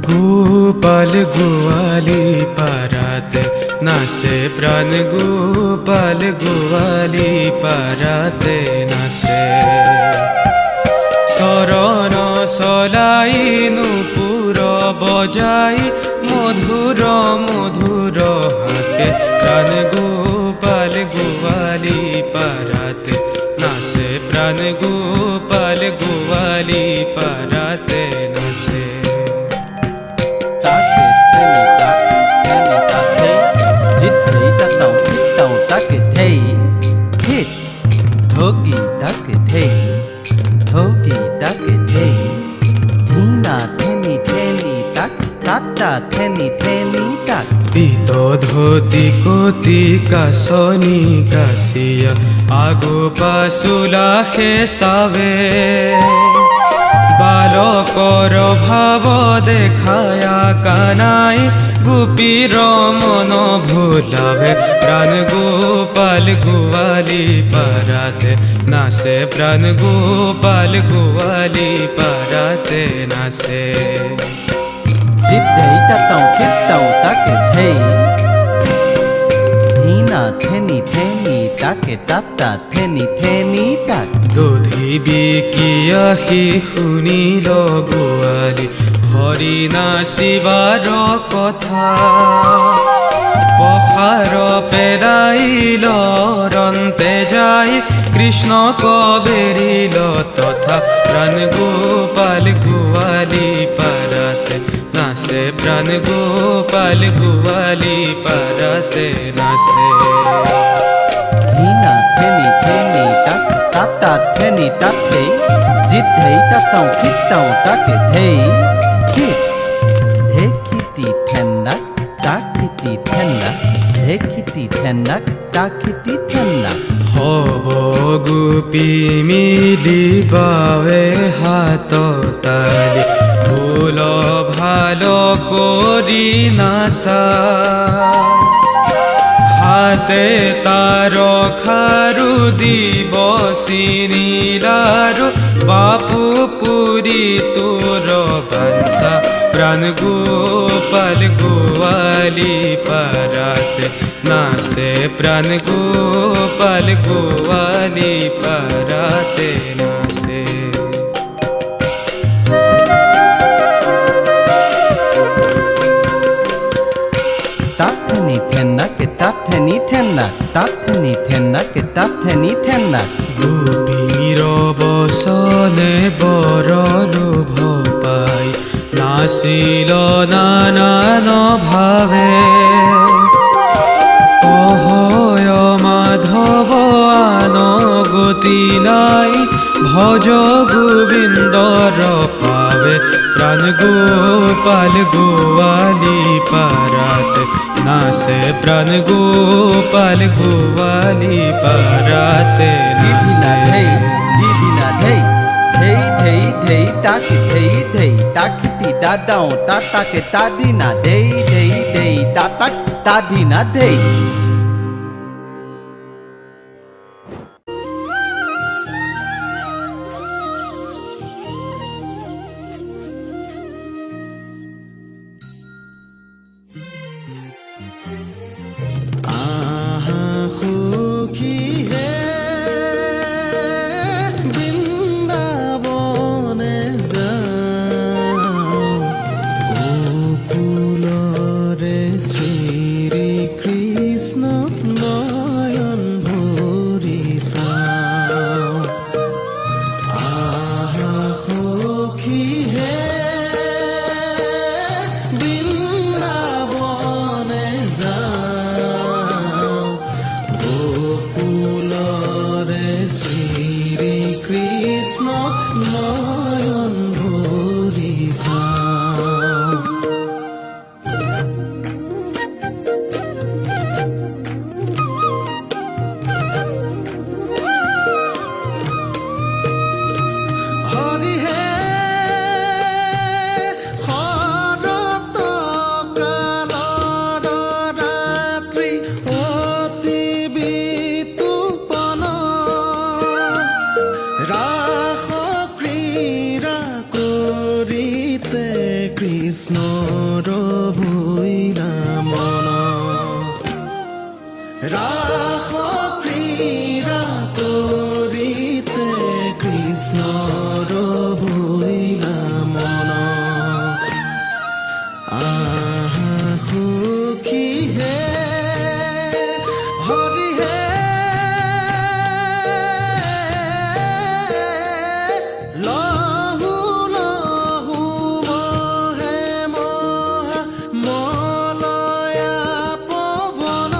গোপাল গোয়ালি পারাতে নাচে প্রাণ, গোপাল গোয়ালি পারাতে নাচে। শরণ সলাই নূপুর বজাই মধুর মধুর হাতে, প্রাণ গোপাল গোয়ালি পারাতে নাচে, প্রাণ গোপাল গোয়ালি পারাতে নাচে। পিত ধোতি কোতি কাশনি কাশিয়া, আগো পাশুলা খেসাবে। বালকর ভাব দেখায়া কানাই, গোপীর মন ভুলাবে। প্রাণ গোপাল গোয়ালি পারাতে নাচে, প্রাণ গোপাল গোয়ালি পারাতে নাচে। দধি বিকিয়া শুনিল গোয়ালি, হরি নাচিবার কথা। পহার পেরাইল রন্তে যাই, কৃষ্ণ কবেরিল তথা। প্রাণ গোপাল গোয়ালি পারাতে নাচে, প্রাণ গোপাল গোয়ালি পারাতে নাচে। হব গোপী মিলিবাবে হাত তালি, ভুল ভালো করি নাচা। হাতে তার খারু দিবসী নীলার, বাপু পুরি তোর বাঞ্ছা। প্রাণ গোপাল গোয়ালি পারাতে নাচে, প্রাণ গোপাল গোয়ালি পারাতে নাচে। গোপীর বসনে বর লোভ পাই, নাচিল নানান ভাবে। কহয় মাধব আন গতি নাই, ভজ গোবিন্দর পাবে। প্রাণ গোপাল গোয়ালি পারাতে নাচে, প্রাণ গোপাল গোয়ালি পারাতে নাচে। কৃষ্ণ কৃষ্ণৰ ভৈলা মন ৰাস ক্ৰীড়া কৰিতে কৃষ্ণৰ ভৈলা মন আহা সখী হে হৰি হে লহু লহু মহে মহা মলয়া পৱন